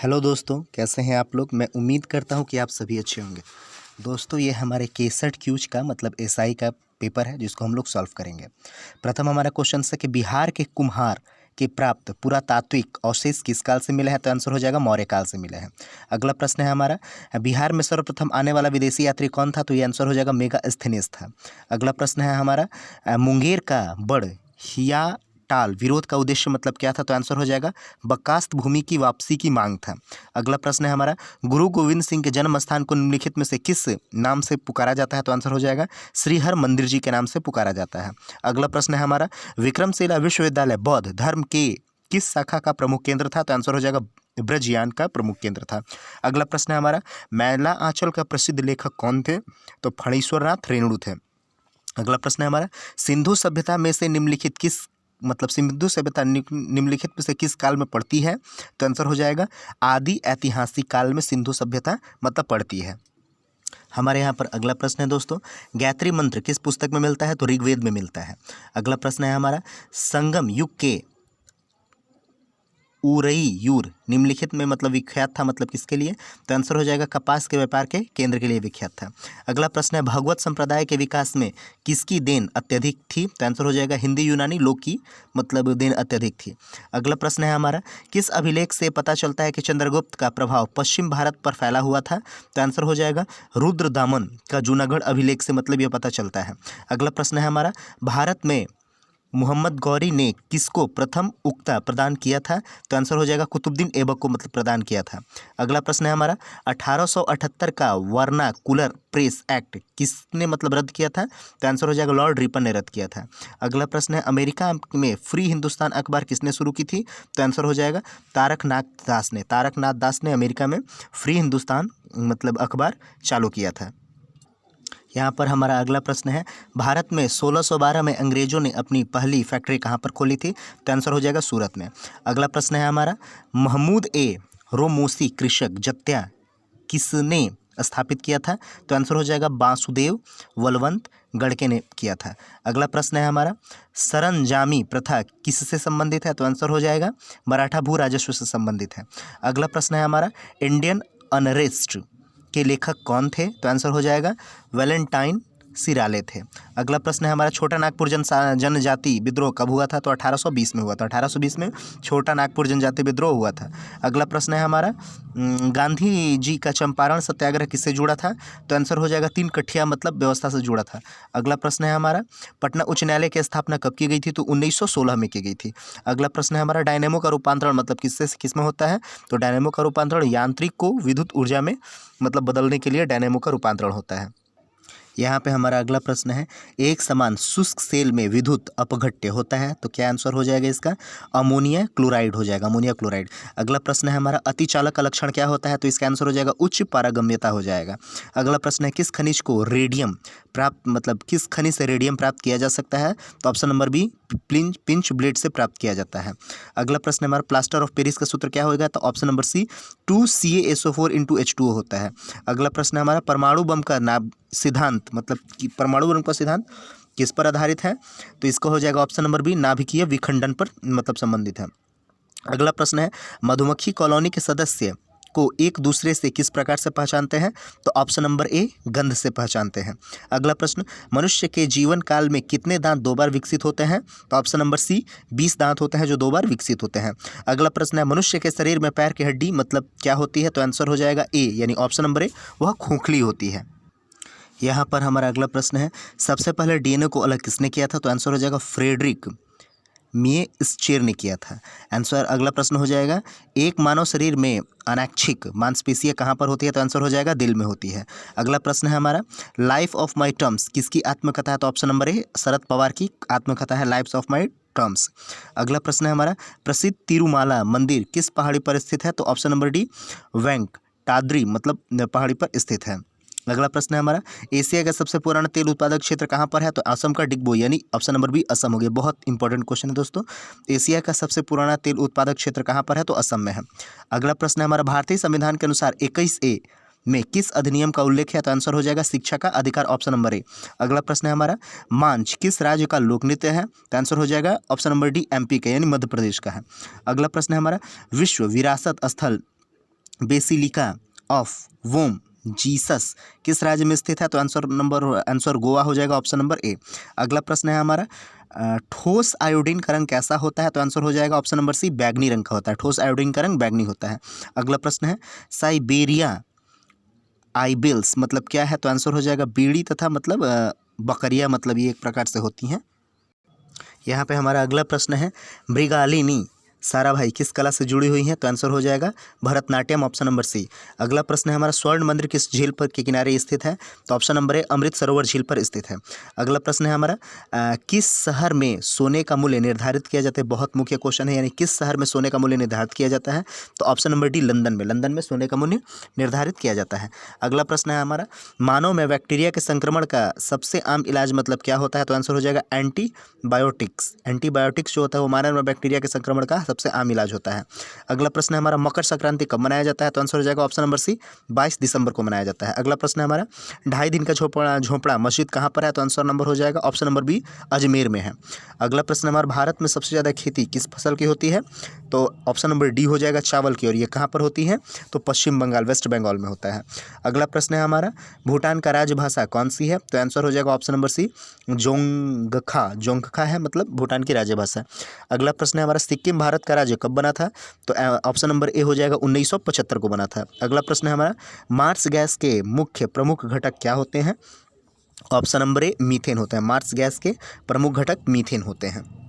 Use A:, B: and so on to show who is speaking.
A: Hello दोस्तों, कैसे हैं आप लोग। मैं उम्मीद करता हूं कि आप सभी अच्छे होंगे। दोस्तों, ये हमारे 61 क्यूज का मतलब एसआई का पेपर है जिसको हम लोग सॉल्व करेंगे। प्रथम हमारा क्वेश्चन है कि बिहार के कुम्हार के प्राप्त पुरातात्विक अवशेष किस काल से मिले हैं, तो आंसर हो जाएगा मौर्य काल से मिले हैं। अगला प्रश्न है हमारा, बिहार में सर्वप्रथम आने वाला विदेशी यात्री कौन था, तो ये आंसर हो जाएगा मेगास्थनीज था। अगला प्रश्न है हमारा, मुंगेर का बड़ हिया टाल विरोध का उद्देश्य मतलब क्या था, तो आंसर हो जाएगा बकास्त भूमि की वापसी की मांग था। अगला प्रश्न है हमारा, गुरु गोविंद सिंह के जन्म स्थान को निम्नलिखित में से किस नाम से पुकारा जाता है, तो आंसर हो जाएगा श्रीहर मंदिर जी के नाम से पुकारा जाता है। अगला प्रश्न है हमारा, विक्रमशिला विश्वविद्यालय बौद्ध धर्म के किस शाखा का प्रमुख केंद्र था, तो आंसर हो जाएगा ब्रजयान का प्रमुख केंद्र था। अगला प्रश्न है हमारा, मैला आंचल का प्रसिद्ध लेखक कौन थे, तो फणीश्वर नाथ रेणु थे। अगला प्रश्न है हमारा, सिंधु सभ्यता में से निम्नलिखित किस मतलब सिंधु सभ्यता निम्नलिखित में से किस काल में पड़ती है, तो आंसर हो जाएगा आदि ऐतिहासिक काल में सिंधु सभ्यता मतलब पड़ती है। हमारे यहाँ पर अगला प्रश्न है दोस्तों, गायत्री मंत्र किस पुस्तक में मिलता है, तो ऋग्वेद में मिलता है। अगला प्रश्न है हमारा, संगम युग के उरई यूर निम्नलिखित में मतलब विख्यात था मतलब किसके लिए, तो आंसर हो जाएगा कपास के व्यापार के केंद्र के लिए विख्यात था। अगला प्रश्न है, भगवत संप्रदाय के विकास में किसकी देन अत्यधिक थी, तो आंसर हो जाएगा हिंदी यूनानी लोक की मतलब देन अत्यधिक थी। अगला प्रश्न है हमारा, किस अभिलेख से पता चलता है कि चंद्रगुप्त का प्रभाव पश्चिम भारत पर फैला हुआ था, तो आंसर हो जाएगा रुद्रदामन का जूनागढ़ अभिलेख से मतलब यह पता चलता है। अगला प्रश्न है हमारा, भारत में मोहम्मद गौरी ने किसको प्रथम उक्ता प्रदान किया था, तो आंसर हो जाएगा कुतुबुद्दीन ऐबक को मतलब प्रदान किया था। अगला प्रश्न है हमारा, 1878 का वर्नाकुलर प्रेस एक्ट किसने मतलब रद्द किया था, तो आंसर हो जाएगा लॉर्ड रिपन ने रद्द किया था। अगला प्रश्न है, अमेरिका में फ्री हिंदुस्तान अखबार किसने शुरू की थी, तो आंसर हो जाएगा तारकनाथ दास ने अमेरिका में फ्री हिंदुस्तान मतलब अखबार चालू किया था। यहाँ पर हमारा अगला प्रश्न है, भारत में 1612 में अंग्रेजों ने अपनी पहली फैक्ट्री कहाँ पर खोली थी, तो आंसर हो जाएगा सूरत में। अगला प्रश्न है हमारा, महमूद ए रोमोसी कृषक जत्या किसने स्थापित किया था, तो आंसर हो जाएगा वासुदेव बलवंत गड़के ने किया था। अगला प्रश्न है हमारा, सरंजामी प्रथा किससे संबंधित है, तो आंसर हो जाएगा मराठा भू राजस्व से संबंधित है। अगला प्रश्न है हमारा, इंडियन अनरेस्ट के लेखक कौन थे, तो आंसर हो जाएगा वैलेंटाइन सिराले थे। अगला प्रश्न है हमारा, छोटा नागपुर जनजाति विद्रोह कब हुआ था, तो 1820 में हुआ था। 1820 में छोटा नागपुर जनजाति विद्रोह हुआ था। अगला प्रश्न है हमारा, गांधी जी का चंपारण सत्याग्रह किससे जुड़ा था, तो आंसर हो जाएगा 3 कठिया मतलब व्यवस्था से जुड़ा था। अगला प्रश्न है हमारा, पटना उच्च न्यायालय की स्थापना कब की गई थी, तो 1916 में की गई थी। अगला प्रश्न है हमारा, डायनेमो का रूपांतरण मतलब किससे किस में होता है, तो डायनेमो का रूपांतरण यांत्रिक को विद्युत ऊर्जा में मतलब बदलने के लिए डायनेमो का रूपांतरण होता है। यहाँ पे हमारा अगला प्रश्न है, एक समान शुष्क सेल में विद्युत अपघट्य होता है, तो क्या आंसर हो जाएगा इसका अमोनिया क्लोराइड हो जाएगा, अमोनिया क्लोराइड। अगला प्रश्न है हमारा, अतिचालक का लक्षण क्या होता है, तो इसका आंसर हो जाएगा उच्च पारगम्यता हो जाएगा। अगला प्रश्न है, किस खनिज को रेडियम प्राप्त मतलब किस खनिज से रेडियम प्राप्त किया जा सकता है, तो option number B pinch blade से प्राप्त किया जाता है। अगला प्रश्न है हमारा, प्लास्टर ऑफ पेरिस का सूत्र क्या होगा, तो option number C 2CaSO4 × H2O होता है। अगला प्रश्न है हमारा, परमाणु बम का नाम सिद्धांत मतलब कि परमाणु बम का सिद्धांत किस पर आधारित है, तो इसको हो जाएगा ऑप्शन नंबर बी नाभिकीय विखंडन पर मतलब संबंधित है। अगला प्रश्न है, मधुमक्खी कॉलोनी के सदस्य को एक दूसरे से किस प्रकार से पहचानते हैं, तो ऑप्शन नंबर ए गंध से पहचानते हैं। अगला प्रश्न, मनुष्य के जीवन काल में कितने दांत 2 बार विकसित होते हैं, तो ऑप्शन नंबर सी 20 दांत होते हैं जो 2 बार विकसित होते हैं। अगला प्रश्न है, मनुष्य के शरीर में पैर की हड्डी मतलब क्या होती है, तो आंसर हो जाएगा ए यानी ऑप्शन नंबर ए वह खोखली होती है। यहाँ पर हमारा अगला प्रश्न है, सबसे पहले डीएनए को अलग किसने किया था, तो आंसर हो जाएगा फ्रेडरिक मिएस्चर ने किया था। आंसर अगला प्रश्न हो जाएगा, एक मानव शरीर में अनैच्छिक मांसपेशियाँ कहाँ पर होती है, तो आंसर हो जाएगा दिल में होती है। अगला प्रश्न है हमारा, लाइफ ऑफ माई टर्म्स किसकी आत्मकथा है, तो option number A Sharad Pawar की आत्मकथा है लाइफ ऑफ माई टर्म्स। अगला प्रश्न है हमारा, प्रसिद्ध तिरुमाला मंदिर किस पहाड़ी पर स्थित है, तो ऑप्शन नंबर डी वेंकटाद्रि मतलब पहाड़ी पर स्थित है। अगला प्रश्न है हमारा, एशिया का सबसे पुराना तेल उत्पादक क्षेत्र कहाँ पर है, तो असम का डिगबोई यानी ऑप्शन नंबर बी असम हो गया। बहुत इंपॉर्टेंट क्वेश्चन है दोस्तों, एशिया का सबसे पुराना तेल उत्पादक क्षेत्र कहाँ पर है, तो असम में है। अगला प्रश्न है हमारा, भारतीय संविधान के अनुसार 21A में किस अधिनियम का उल्लेख है, तो आंसर हो जाएगा शिक्षा का अधिकार ऑप्शन नंबर ए। अगला प्रश्न है हमारा, मांझ किस राज्य का लोक नृत्य है, तो आंसर हो जाएगा ऑप्शन नंबर डी MP का यानी मध्य प्रदेश का है। अगला प्रश्न है हमारा, विश्व विरासत स्थल बेसिलिका ऑफ वोम जीसस किस राज्य में स्थित है? तो आंसर गोवा हो जाएगा, ऑप्शन नंबर ए। अगला प्रश्न है हमारा, ठोस आयोडीन का रंग कैसा होता है? तो आंसर हो जाएगा ऑप्शन नंबर सी, बैगनी रंग का होता है। ठोस आयोडीन का रंग बैगनी होता है। अगला प्रश्न है, साइबेरिया आइबिल्स मतलब क्या है? तो आंसर हो जाएगा बीड़ी तथा मतलब बकरियां, मतलब ये एक प्रकार से होती हैं। यहाँ पे हमारा अगला प्रश्न है, मृगालिनी सारा भाई किस कला से जुड़ी हुई हैं? तो आंसर हो जाएगा भरतनाट्यम, ऑप्शन नंबर सी। अगला प्रश्न है हमारा, स्वर्ण मंदिर किस झील पर के किनारे स्थित है? तो option number A, Amrit Sarovar झील पर स्थित है। अगला प्रश्न है हमारा, किस शहर में सोने का मूल्य निर्धारित किया जाता है? बहुत मुख्य क्वेश्चन है, यानी किस शहर में सोने का मूल्य निर्धारित किया जाता है? तो ऑप्शन नंबर डी, लंदन में। लंदन में सोने का मूल्य निर्धारित किया जाता है। अगला प्रश्न है हमारा, मानव में बैक्टीरिया के संक्रमण का सबसे आम इलाज मतलब क्या होता है? तो आंसर हो जाएगा एंटीबायोटिक्स। एंटीबायोटिक्स जो होता है वो मानव में बैक्टीरिया के संक्रमण का सबसे आम इलाज होता है। अगला प्रश्न है हमारा, मकर संक्रांति कब मनाया जाता है? तो आंसर हो जाएगा ऑप्शन नंबर सी, 22 दिसंबर को मनाया जाता है। अगला प्रश्न है हमारा, 2.5 दिन का झोपड़ा मस्जिद कहाँ पर है? तो आंसर नंबर हो जाएगा ऑप्शन नंबर बी, अजमेर में है। अगला प्रश्न हमारा, भारत में सबसे ज़्यादा खेती किस फसल की होती है? तो ऑप्शन नंबर डी हो जाएगा, चावल की। और ये कहाँ पर होती है? तो पश्चिम बंगाल, वेस्ट बंगाल में होता है। अगला प्रश्न है हमारा, भूटान का राजभाषा कौन सी है? तो आंसर हो जाएगा ऑप्शन नंबर सी, जोंगखा है, मतलब भूटान की राजभाषा। अगला प्रश्न है हमारा, सिक्किम भारत का राज्य कब बना था? तो ऑप्शन नंबर ए हो जाएगा, 1975 को बना था। अगला प्रश्न है हमारा, मार्स गैस के मुख्य प्रमुख घटक क्या होते हैं? ऑप्शन नंबर ए, मीथेन होता है। मार्स गैस के प्रमुख घटक मीथेन होते हैं।